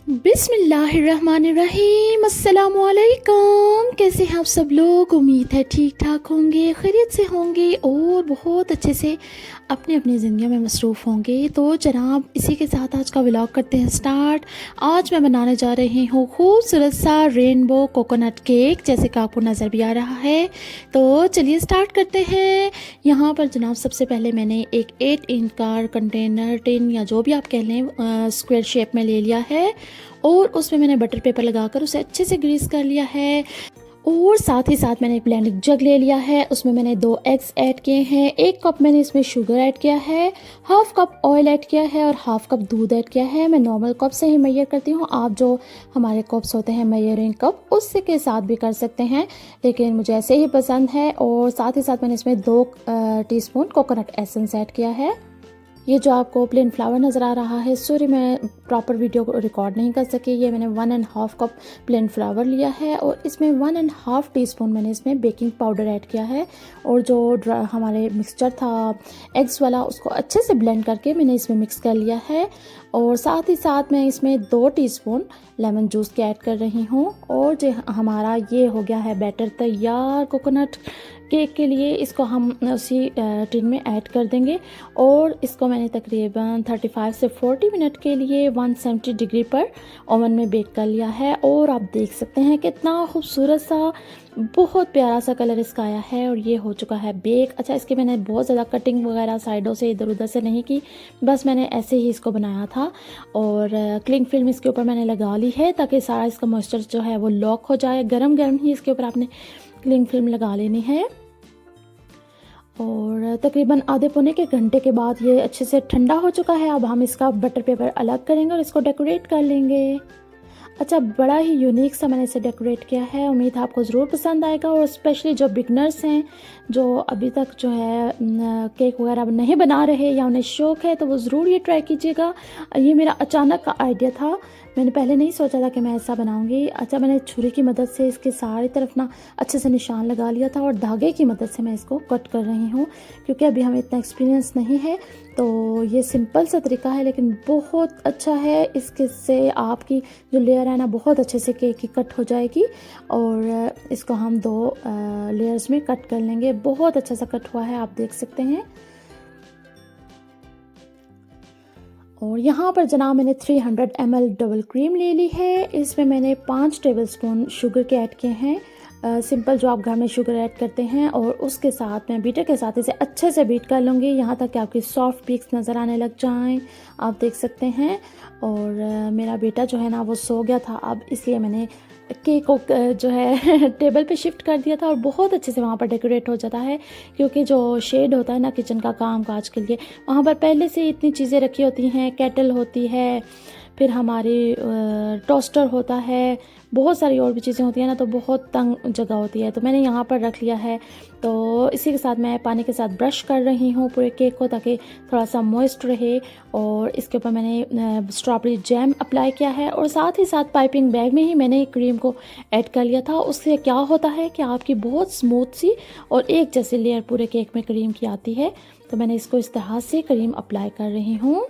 बिस्मिल्लाहिर्रहमानिर्रहीम, अस्सलामुअलैकुम। कैसे हैं आप सब लोग? उम्मीद है ठीक ठाक होंगे, खैरियत से होंगे और बहुत अच्छे से अपनी अपनी ज़िंदगी में मसरूफ़ होंगे। तो जनाब, इसी के साथ आज का व्लॉग करते हैं स्टार्ट। आज मैं बनाने जा रही हूँ खूबसूरत सा रेनबो कोकोनट केक, जैसे कि आपको नज़र भी आ रहा है। तो चलिए स्टार्ट करते हैं। यहाँ पर जनाब सबसे पहले मैंने एक 8 इंच का कंटेनर, टिन या जो भी आप कह लें, स्क्वायर शेप में ले लिया है और उसमें मैंने बटर पेपर लगाकर उसे अच्छे से ग्रीस कर लिया है। और साथ ही साथ मैंने एक ब्लेंडिंग जग ले लिया है, उसमें मैंने 2 एग्स ऐड किए हैं, 1 कप मैंने इसमें शुगर ऐड किया है, हाफ कप ऑयल ऐड किया है और हाफ कप दूध ऐड किया है। मैं नॉर्मल कप से ही मेजर करती हूँ, आप जो हमारे कप्स होते हैं मेजरिंग कप उससे के साथ भी कर सकते हैं, लेकिन मुझे ऐसे ही पसंद है। और साथ ही साथ मैंने इसमें 2 टीस्पून कोकोनट एसेंस ऐड किया है। ये जो आपको प्लेन फ्लावर नज़र आ रहा है, सॉरी मैं प्रॉपर वीडियो को रिकॉर्ड नहीं कर सकी। ये मैंने 1.5 कप प्लेन फ्लावर लिया है और इसमें 1.5 टीस्पून मैंने इसमें बेकिंग पाउडर ऐड किया है। और जो हमारे मिक्सचर था एग्स वाला, उसको अच्छे से ब्लेंड करके मैंने इसमें मिक्स कर लिया है। और साथ ही साथ मैं इसमें 2 टीस्पून लेमन जूस के ऐड कर रही हूँ। और जो हमारा ये हो गया है बैटर तैयार कोकोनट केक के लिए, इसको हम उसी टिन में ऐड कर देंगे। और इसको मैंने तकरीबन 35 से 40 मिनट के लिए 170 डिग्री पर ओवन में बेक कर लिया है। और आप देख सकते हैं कितना खूबसूरत सा, बहुत प्यारा सा कलर इसका आया है और ये हो चुका है बेक। अच्छा, इसकी मैंने बहुत ज़्यादा कटिंग वगैरह साइडों से इधर उधर से नहीं की, बस मैंने ऐसे ही इसको बनाया था। और क्लिंग फिल्म इसके ऊपर मैंने लगा ली है ताकि सारा इसका मॉइस्चर जो है वो लॉक हो जाए। गरम गरम ही इसके ऊपर आपने क्लिंग फिल्म लगा लेनी है। और तकरीबन आधे पौने के घंटे के बाद ये अच्छे से ठंडा हो चुका है। अब हम इसका बटर पेपर अलग करेंगे और इसको डेकोरेट कर लेंगे। अच्छा, बड़ा ही यूनिक सा मैंने इसे डेकोरेट किया है, उम्मीद है आपको ज़रूर पसंद आएगा। और स्पेशली जो बिगनर्स हैं, जो अभी तक जो है केक वगैरह नहीं बना रहे या उन्हें शौक़ है, तो वो ज़रूर ये ट्राई कीजिएगा। ये मेरा अचानक का आइडिया था, मैंने पहले नहीं सोचा था कि मैं ऐसा बनाऊंगी। अच्छा, मैंने छुरी की मदद से इसके सारी तरफ ना अच्छे से निशान लगा लिया था और धागे की मदद से मैं इसको कट कर रही हूँ, क्योंकि अभी हमें इतना एक्सपीरियंस नहीं है। तो ये सिंपल सा तरीका है लेकिन बहुत अच्छा है। इसके से आपकी जो लेयर है ना, बहुत अच्छे से केक की कट हो जाएगी। और इसको हम 2 लेयर्स में कट कर लेंगे। बहुत अच्छा सा कट हुआ है, आप देख सकते हैं। और यहाँ पर जनाब मैंने 300 ml डबल क्रीम ले ली है। इसमें मैंने 5 टेबलस्पून शुगर के ऐड किए हैं, सिंपल जो आप घर में शुगर ऐड करते हैं। और उसके साथ मैं बीटर के साथ इसे अच्छे से बीट कर लूँगी यहाँ तक कि आपकी सॉफ्ट पीक्स नज़र आने लग जाएं, आप देख सकते हैं। और मेरा बेटा जो है ना वो सो गया था, अब इसलिए मैंने केक को जो है टेबल पे शिफ्ट कर दिया था। और बहुत अच्छे से वहाँ पर डेकोरेट हो जाता है, क्योंकि जो शेड होता है ना किचन का काम काज के लिए, वहाँ पर पहले से इतनी चीज़ें रखी होती हैं। केटल होती है, फिर हमारी टोस्टर होता है, बहुत सारी और भी चीज़ें होती हैं ना, तो बहुत तंग जगह होती है। तो मैंने यहाँ पर रख लिया है। तो इसी के साथ मैं पानी के साथ ब्रश कर रही हूँ पूरे केक को, ताकि थोड़ा सा मॉइस्ट रहे। और इसके ऊपर मैंने स्ट्रॉबेरी जैम अप्लाई किया है और साथ ही साथ पाइपिंग बैग में ही मैंने क्रीम को ऐड कर लिया था। उससे क्या होता है कि आपकी बहुत स्मूथ सी और एक जैसी लेयर पूरे केक में क्रीम की आती है। तो मैंने इसको इस तरह से क्रीम अप्लाई कर रही हूँ।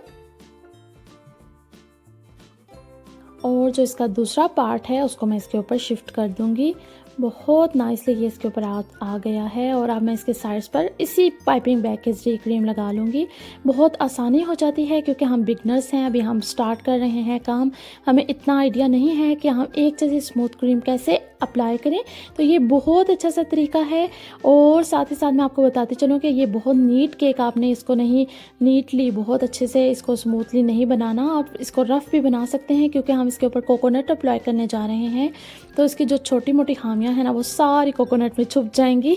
और जो इसका दूसरा पार्ट है उसको मैं इसके ऊपर शिफ्ट कर दूंगी। बहुत नाइसली ये इसके ऊपर आ गया है। और अब मैं इसके साइड्स पर इसी पाइपिंग बैग के जरिए क्रीम लगा लूँगी। बहुत आसानी हो जाती है, क्योंकि हम बिगनर्स हैं, अभी हम स्टार्ट कर रहे हैं काम, हमें इतना आइडिया नहीं है कि हम एक जैसी स्मूथ क्रीम कैसे अप्लाई करें। तो ये बहुत अच्छा सा तरीका है। और साथ ही साथ मैं आपको बताती चलूँ कि ये बहुत नीट केक, आपने इसको नहीं नीटली बहुत अच्छे से इसको स्मूथली नहीं बनाना, आप इसको रफ़ भी बना सकते हैं, क्योंकि हम इसके ऊपर कोकोनट अप्लाई करने जा रहे हैं। तो इसकी जो छोटी मोटी खामियां हैं ना, वो सारी कोकोनट में छुप जाएंगी।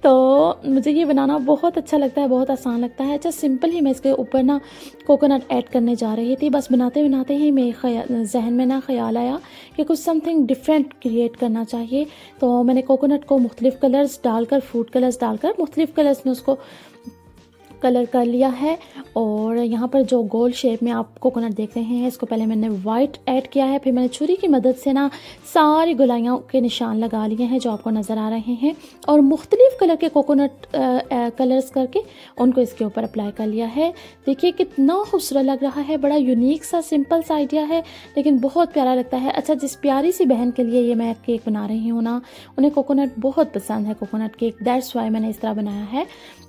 तो मुझे ये बनाना बहुत अच्छा लगता है, बहुत आसान लगता है। अच्छा, सिंपल ही मैं इसके ऊपर ना कोकोनट ऐड करने जा रही थी। बस बनाते बनाते ही मेरे जहन में ना ख्याल आया कि कुछ समथिंग डिफरेंट क्रिएट करना चाहिए। तो मैंने कोकोनट को मुख्तलिफ़ कलर्स डालकर, फूड कलर्स डालकर मुख्तलिफ़ कलर्स में उसको कलर कर लिया है। और यहाँ पर जो गोल शेप में आप कोकोनट देख रहे हैं, इसको पहले मैंने वाइट ऐड किया है, फिर मैंने छुरी की मदद से ना सारी गोलाइयों के निशान लगा लिए हैं जो आपको नज़र आ रहे हैं, और मुख्तलिफ़ कलर के कोकोनट कलर्स करके उनको इसके ऊपर अप्लाई कर लिया है। देखिए कितना खूबसूरत लग रहा है, बड़ा यूनिक सा सिंपल सा आइडिया है लेकिन बहुत प्यारा लगता है। अच्छा, जिस प्यारी सी बहन के लिए ये मैं केक बना रही हूँ ना, उन्हें कोकोनट बहुत पसंद है, कोकोनट केक, दैट्स वाई मैंने इस तरह बनाया है,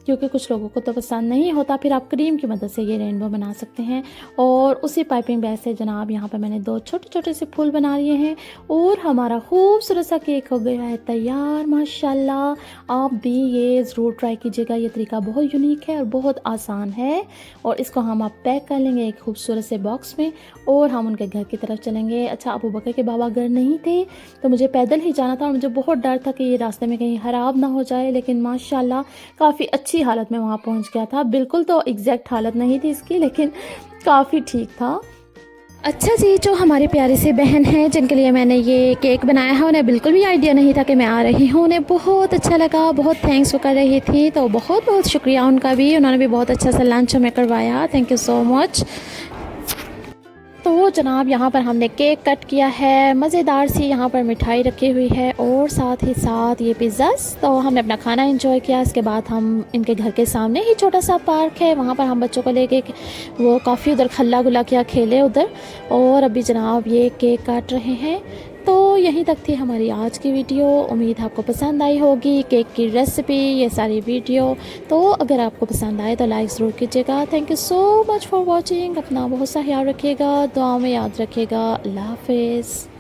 क्योंकि कुछ लोगों को तो पसंद नहीं होता। फिर आप क्रीम की मदद से ये रेनबो बना सकते हैं। और उसी पाइपिंग बैग से जनाब यहाँ पर मैंने 2 छोटे छोटे से फूल बना लिए हैं और हमारा खूबसूरत सा केक हो गया है तैयार माशाल्लाह। आप भी ये ज़रूर ट्राई कीजिएगा, ये तरीका बहुत यूनिक है और बहुत आसान है। और इसको हम आप पैक कर लेंगे एक खूबसूरत से बॉक्स में और हम उनके घर की तरफ चलेंगे। अच्छा, अबू बकर के बाबा घर नहीं थे तो मुझे पैदल ही जाना था और मुझे बहुत डर था कि ये रास्ते में कहीं ख़राब ना हो जाए, लेकिन माशाल्लाह काफ़ी अच्छी हालत में वहाँ पहुँच गया था। बिल्कुल तो एग्जैक्ट हालत नहीं थी इसकी, लेकिन काफ़ी ठीक था। अच्छा जी, जो हमारी प्यारी सी बहन है जिनके लिए मैंने ये केक बनाया है, उन्हें बिल्कुल भी आइडिया नहीं था कि मैं आ रही हूँ। उन्हें बहुत अच्छा लगा, बहुत थैंक्स वो कर रही थी, तो बहुत बहुत शुक्रिया उनका भी। उन्होंने भी बहुत अच्छा सा लंच हमें करवाया, थैंक यू सो मच। तो जनाब यहाँ पर हमने केक कट किया है, मज़ेदार सी यहाँ पर मिठाई रखी हुई है और साथ ही साथ ये पिज़्ज़ास। तो हमने अपना खाना एंजॉय किया। इसके बाद हम इनके घर के सामने ही छोटा सा पार्क है, वहाँ पर हम बच्चों को लेके वो काफ़ी उधर खल्ला गुला किया, खेले उधर। और अभी जनाब ये केक काट रहे हैं। तो यहीं तक थी हमारी आज की वीडियो। उम्मीद आपको पसंद आई होगी केक की रेसिपी, ये सारी वीडियो। तो अगर आपको पसंद आए तो लाइक ज़रूर कीजिएगा। Thank you so much for watching. अपना बहुत सा ख्याल रखिएगा, दुआ में याद रखिएगा। अल्लाह हाफिज़।